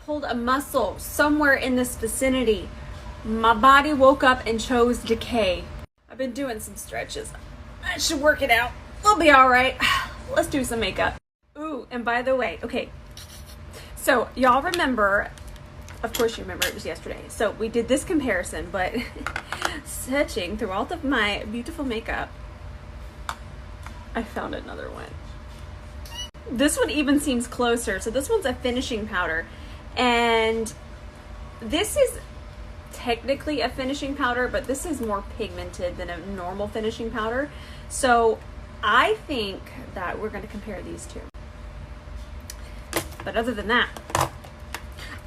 pulled a muscle somewhere in this vicinity. My body woke up and chose decay. I've been doing some stretches. I should work it out. We'll be all right. Let's do some makeup. Ooh, and by the way, okay. So y'all remember, of course you remember it was yesterday. So we did this comparison, but searching through all of my beautiful makeup, I found another one. This one even seems closer. So this one's a finishing powder, and this is technically a finishing powder, but this is more pigmented than a normal finishing powder. So I think that we're going to compare these two. But other than that,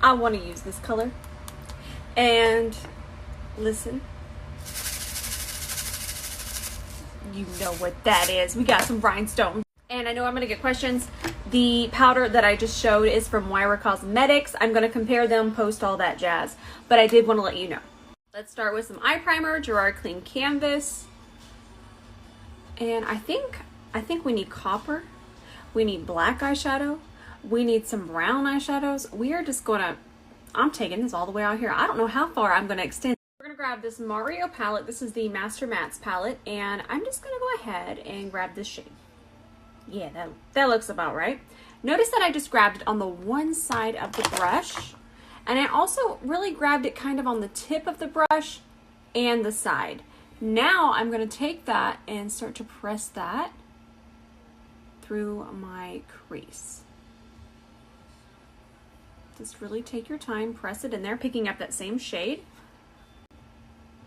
I want to use this color. And listen, you know what that is. We got some rhinestones. And I know I'm going to get questions. The powder that I just showed is from Wyra Cosmetics. I'm going to compare them, post all that jazz. But I did want to let you know. Let's start with some eye primer, Gerard Clean Canvas. And I think we need copper. We need black eyeshadow. We need some brown eyeshadows. We are just going to, I'm taking this all the way out here. I don't know how far I'm going to extend. We're going to grab this Mario palette. This is the Master Mattes palette. And I'm just going to go ahead and grab this shade. Yeah, that looks about right. Notice that I just grabbed it on the one side of the brush. And I also really grabbed it kind of on the tip of the brush and the side. Now I'm going to take that and start to press that through my crease. Just really take your time, press it in there, picking up that same shade.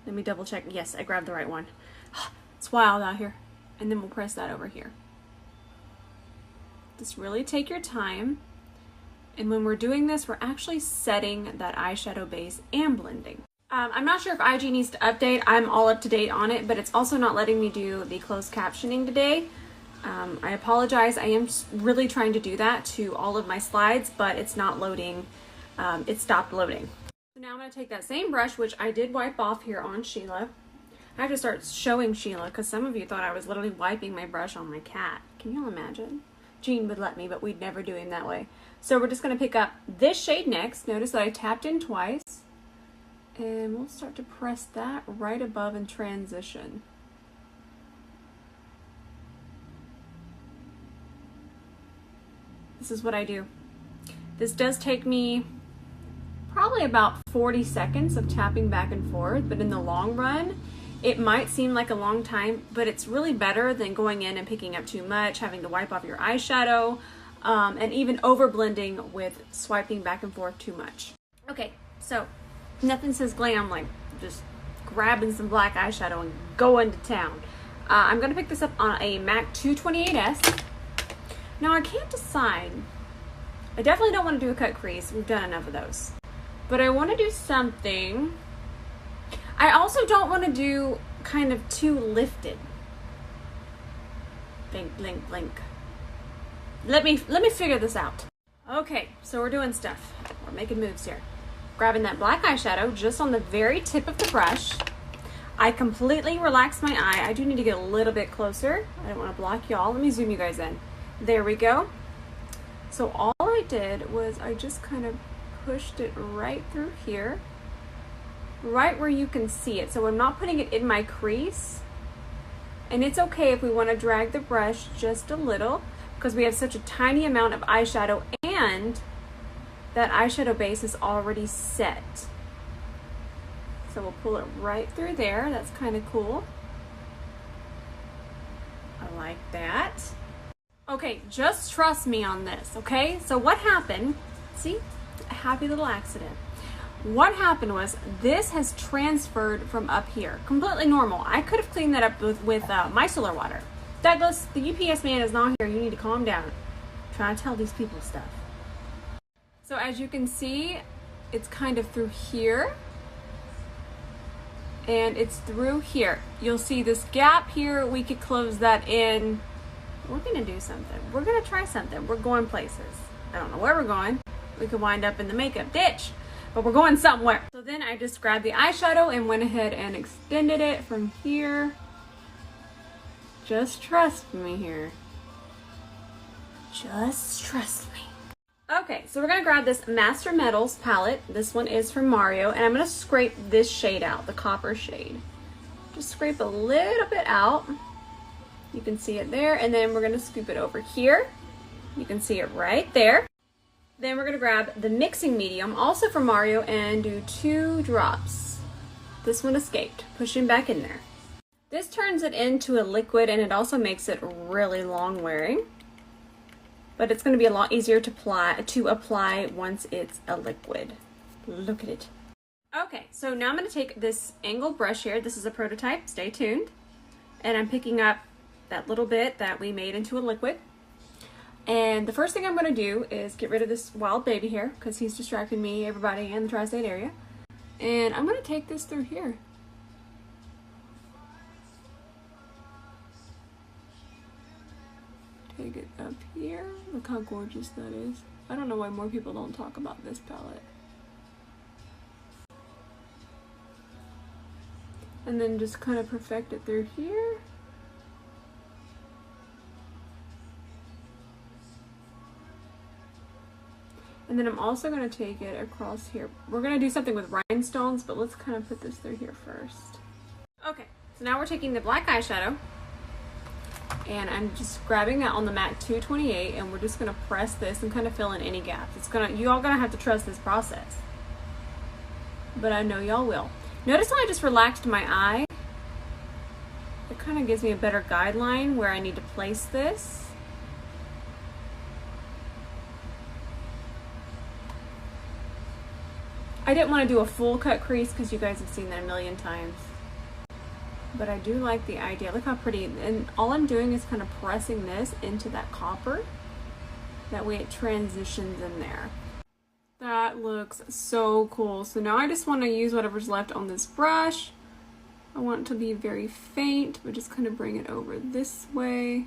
Let me double check. Yes, I grabbed the right one. It's wild out here. And then we'll press that over here. Just really take your time. And when we're doing this, we're actually setting that eyeshadow base and blending. I'm not sure if IG needs to update. I'm all up to date on it, but it's also not letting me do the closed captioning today. I apologize. I am really trying to do that to all of my slides, but it's not loading. It stopped loading. So now I'm going to take that same brush, which I did wipe off here on Sheila. I have to start showing Sheila because some of you thought I was literally wiping my brush on my cat. Can you imagine? Gene would let me, but we'd never do him that way. So we're just going to pick up this shade next. Notice that I tapped in twice. And we'll start to press that right above and transition. This is what I do. This does take me probably about 40 seconds of tapping back and forth, but in the long run, it might seem like a long time, but it's really better than going in and picking up too much, having to wipe off your eyeshadow, and even over blending with swiping back and forth too much. Okay, so nothing says glam like just grabbing some black eyeshadow and going to town. I'm going to pick this up on a MAC 228S. Now I can't decide. I definitely don't want to do a cut crease. We've done enough of those. But I want to do something. I also don't want to do kind of too lifted. Blink, blink, blink. Let me figure this out. Okay, so we're doing stuff. We're making moves here. Grabbing that black eyeshadow just on the very tip of the brush. I completely relaxed my eye. I do need to get a little bit closer. I don't want to block y'all. Let me zoom you guys in. There we go. So all I did was I just kind of pushed it right through here. Right where you can see it. So I'm not putting it in my crease. And it's okay if we want to drag the brush just a little because we have such a tiny amount of eyeshadow and that eyeshadow base is already set. So we'll pull it right through there. That's kind of cool. I like that. Okay, just trust me on this, okay? So what happened, see, a happy little accident. What happened was this has transferred from up here, completely normal. I could have cleaned that up with micellar water. Douglas, the UPS man is not here. You need to calm down. I'm trying to tell these people stuff. So as you can see, it's kind of through here. And it's through here. You'll see this gap here. We could close that in. We're gonna do something. We're gonna try something. We're going places. I don't know where we're going. We could wind up in the makeup ditch, but we're going somewhere. So then I just grabbed the eyeshadow and went ahead and extended it from here. Just trust me here. Just trust me. Okay, so we're gonna grab this Master Metals palette. This one is from Mario, and I'm gonna scrape this shade out, the copper shade. Just scrape a little bit out. You can see it there, and then we're gonna scoop it over here. You can see it right there. Then we're gonna grab the mixing medium, also from Mario, and do 2 drops. This one escaped, pushing back in there. This turns it into a liquid, and it also makes it really long wearing. But it's going to be a lot easier to apply once it's a liquid. Look at it. Okay, so now I'm going to take this angled brush here. This is a prototype, stay tuned. And I'm picking up that little bit that we made into a liquid. And the first thing I'm going to do is get rid of this wild baby hair because he's distracting me, everybody in the tri-state area. And I'm going to take this through here. Take it up here. Look how gorgeous that is. I don't know why more people don't talk about this palette. And then just kind of perfect it through here. And then I'm also going to take it across here. We're going to do something with rhinestones, but let's kind of put this through here first. Okay, so now we're taking the black eyeshadow. And I'm just grabbing that on the MAC 228, and we're just gonna press this and kind of fill in any gaps. You all gonna have to trust this process, but I know y'all will. Notice how I just relaxed my eye. It kind of gives me a better guideline where I need to place this. I didn't want to do a full cut crease because you guys have seen that a million times. But I do like the idea. Look how pretty. And all I'm doing is kind of pressing this into that copper. That way it transitions in there. That looks so cool. So now I just want to use whatever's left on this brush. I want it to be very faint, but just kind of bring it over this way.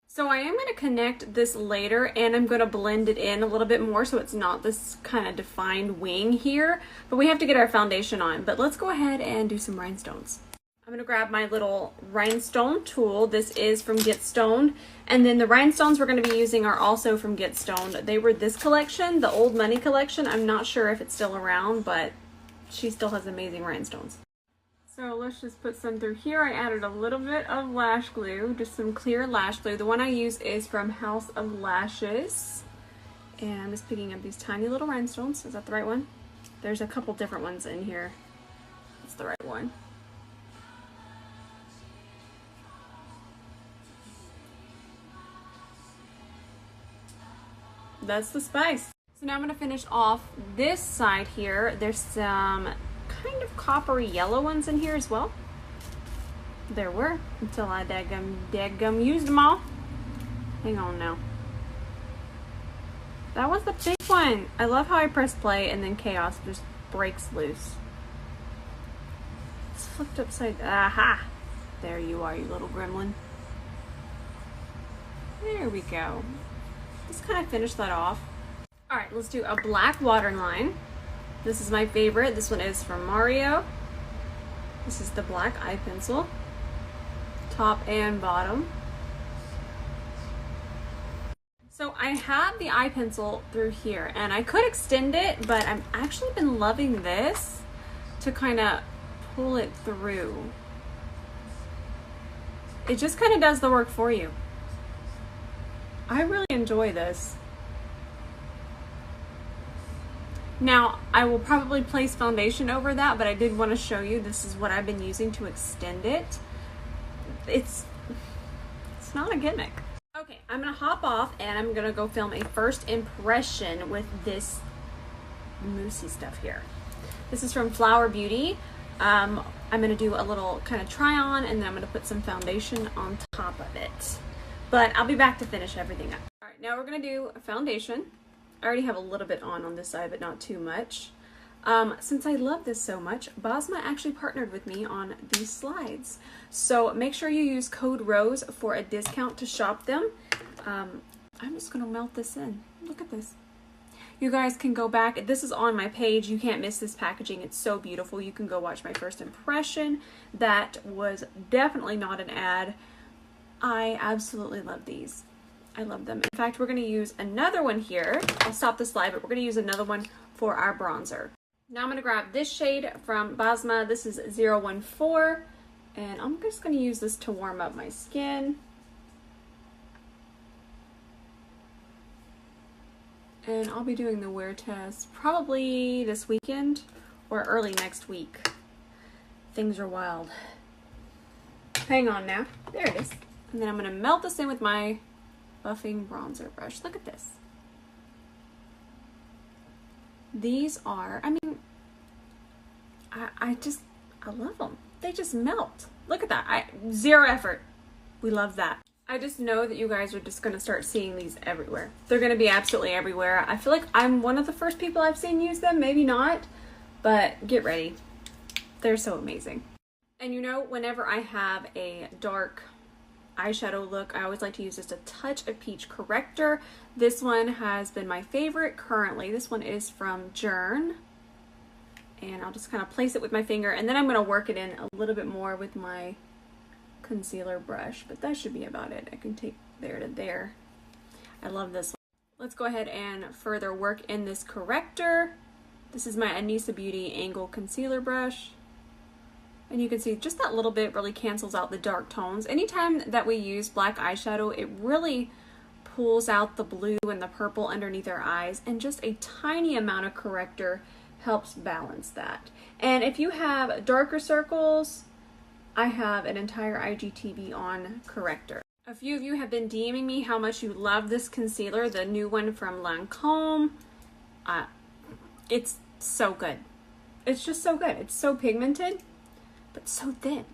So I am going to connect this later, and I'm going to blend it in a little bit more so it's not this kind of defined wing here. But we have to get our foundation on. But let's go ahead and do some rhinestones. I'm going to grab my little rhinestone tool. This is from Get Stoned. And then the rhinestones we're going to be using are also from Get Stoned. They were this collection, the Old Money collection. I'm not sure if it's still around, but she still has amazing rhinestones. So let's just put some through here. I added a little bit of lash glue, just some clear lash glue. The one I use is from House of Lashes. And I'm just picking up these tiny little rhinestones. Is that the right one? There's a couple different ones in here. That's the right one. That's the spice. So now I'm going to finish off this side here. There's some kind of coppery yellow ones in here as well. There were, until I daggum used them all. Hang on now. That was the big one. I love how I press play and then chaos just breaks loose. It's flipped upside, aha! There you are, you little gremlin. There we go. Just kind of finish that off. Alright, let's do a black waterline. This is my favorite. This one is from Mario. This is the black eye pencil. Top and bottom. So I have the eye pencil through here, and I could extend it, but I've actually been loving this to kind of pull it through. It just kind of does the work for you. I really enjoy this. Now, I will probably place foundation over that, but I did want to show you this is what I've been using to extend it. It's not a gimmick. Okay, I'm going to hop off and I'm going to go film a first impression with this moussey stuff here. This is from Flower Beauty. I'm going to do a little kind of try on, and then I'm going to put some foundation on top of it. But I'll be back to finish everything up. All right, now we're going to do a foundation. I already have a little bit on this side, but not too much. Since I love this so much, Bosma actually partnered with me on these slides. So make sure you use code ROSE for a discount to shop them. I'm just going to melt this in. Look at this. You guys can go back. This is on my page. You can't miss this packaging. It's so beautiful. You can go watch my first impression. That was definitely not an ad. I absolutely love these. I love them. In fact, we're going to use another one here. I'll stop the slide, but we're going to use another one for our bronzer. Now I'm going to grab this shade from Basma. This is 014, and I'm just going to use this to warm up my skin. And I'll be doing the wear test probably this weekend or early next week. Things are wild. Hang on now. There it is. And then I'm going to melt this in with my buffing bronzer brush. Look at this. These are, I mean, I love them. They just melt. Look at that. Zero effort. We love that. I just know that you guys are just going to start seeing these everywhere. They're going to be absolutely everywhere. I feel like I'm one of the first people I've seen use them. Maybe not, but get ready. They're so amazing. And you know, whenever I have a dark eyeshadow look, I always like to use just a touch of peach corrector. This one has been my favorite currently. This one is from Jern. And I'll just kind of place it with my finger, and then I'm going to work it in a little bit more with my concealer brush, but that should be about it. I can take there to there. I love this one. Let's go ahead and further work in this corrector. This is my Anissa Beauty Angle Concealer Brush. And you can see just that little bit really cancels out the dark tones. Anytime that we use black eyeshadow, it really pulls out the blue and the purple underneath our eyes, and just a tiny amount of corrector helps balance that. And if you have darker circles, I have an entire IGTV on corrector. A few of you have been DMing me how much you love this concealer, the new one from Lancome. It's so good. It's just so good. It's so pigmented, but so thin.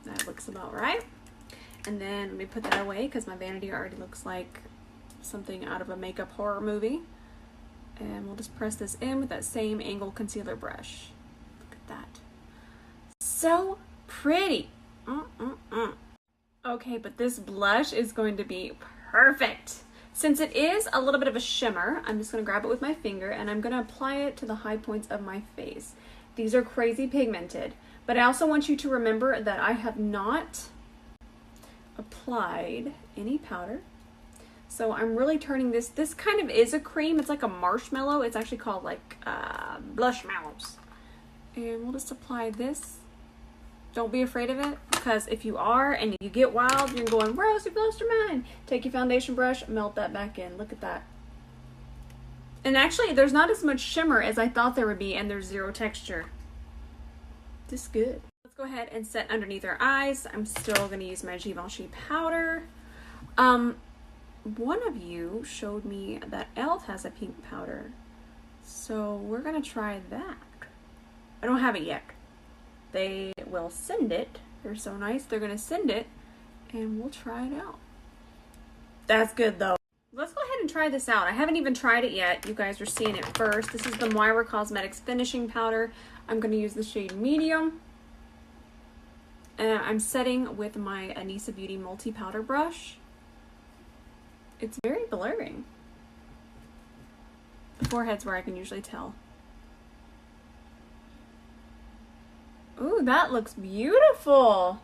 That looks about right. And then let me put that away because my vanity already looks like something out of a makeup horror movie. And we'll just press this in with that same angle concealer brush. Look at that. So pretty. Okay, but this blush is going to be perfect. Since it is a little bit of a shimmer, I'm just going to grab it with my finger and I'm going to apply it to the high points of my face. These are crazy pigmented, but I also want you to remember that I have not applied any powder. So I'm really turning this kind of is a cream. It's like a marshmallow. It's actually called like blushmallows. And we'll just apply this. Don't be afraid of it, because if you are and you get wild, you're going, Rose, you've lost your mind. Take your foundation brush, melt that back in. Look at that. And actually, there's not as much shimmer as I thought there would be, and there's zero texture. This is good. Let's go ahead and set underneath our eyes. I'm still going to use my Givenchy powder. One of you showed me that e.l.f. has a pink powder, so we're going to try that. I don't have it yet. They will send it. They're so nice. They're going to send it, and we'll try it out. That's good, though. Let's go ahead and try this out. I haven't even tried it yet. You guys are seeing it first. This is the Moira Cosmetics Finishing Powder. I'm going to use the shade Medium. And I'm setting with my Anissa Beauty Multi-Powder Brush. It's very blurring. The forehead's where I can usually tell. Ooh, that looks beautiful.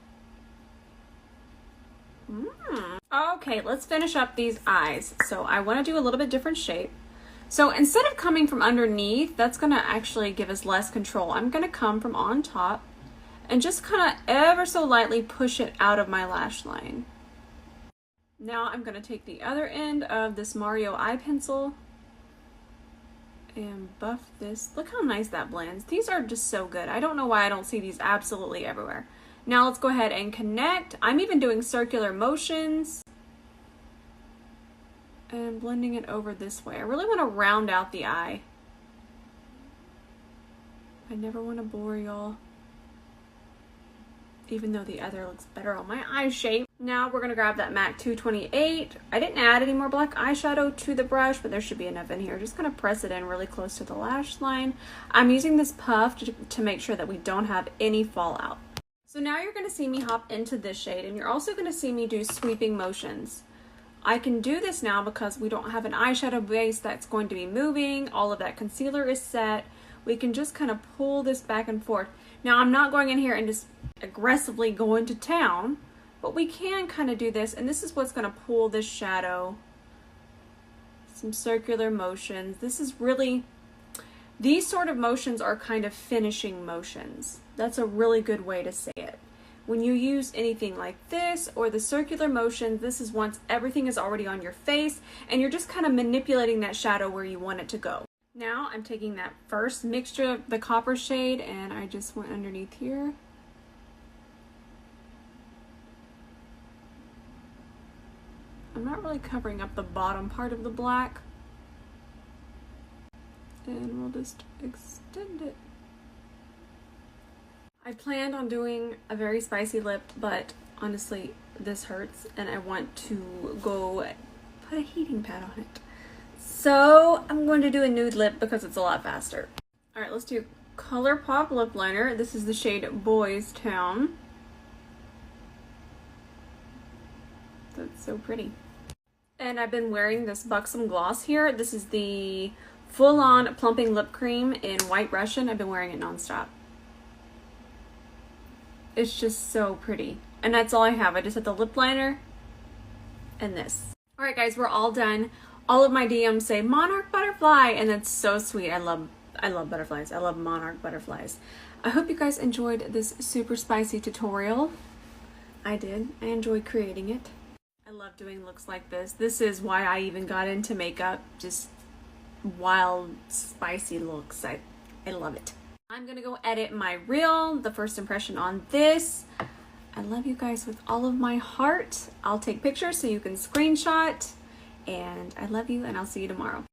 Okay, let's finish up these eyes. So I want to do a little bit different shape. So instead of coming from underneath, that's going to actually give us less control. I'm going to come from on top and just kind of ever so lightly push it out of my lash line. Now I'm going to take the other end of this Mario eye pencil and buff this. Look how nice that blends. These are just so good. I don't know why I don't see these absolutely everywhere. Now let's go ahead and connect. I'm even doing circular motions and blending it over this way. I really want to round out the eye. I never want to bore y'all, even though the other looks better on my eye shape. Now we're going to grab that MAC 228. I didn't add any more black eyeshadow to the brush, but there should be enough in here. Just going to press it in really close to the lash line. I'm using this puff to make sure that we don't have any fallout. So now you're going to see me hop into this shade, and you're also going to see me do sweeping motions. I can do this now because we don't have an eyeshadow base that's going to be moving. All of that concealer is set. We can just kind of pull this back and forth. Now I'm not going in here and just aggressively going to town, but we can kind of do this, and this is what's going to pull this shadow. Some circular motions. This is really, these sort of motions are kind of finishing motions. That's a really good way to say it. When you use anything like this or the circular motions, this is once everything is already on your face and you're just kind of manipulating that shadow where you want it to go. Now I'm taking that first mixture of the copper shade and I just went underneath here. I'm not really covering up the bottom part of the black. And we'll just extend it. I planned on doing a very spicy lip, but honestly, this hurts and I want to go put a heating pad on it. So I'm going to do a nude lip because it's a lot faster. All right, let's do ColourPop lip liner. This is the shade Boys Town. That's so pretty. And I've been wearing this Buxom gloss here. This is the full-on plumping lip cream in White Russian. I've been wearing it nonstop. It's just so pretty. And that's all I have. I just have the lip liner and this. All right, guys, we're all done. All of my DMs say monarch butterfly, and that's so sweet. I love butterflies. I love monarch butterflies. I hope you guys enjoyed this super spicy tutorial. I did. I enjoyed creating it. I love doing looks like this. This is why I even got into makeup. Just wild, spicy looks. I love it. I'm gonna go edit my reel, the first impression on this. I love you guys with all of my heart. I'll take pictures so you can screenshot. And I love you, and I'll see you tomorrow.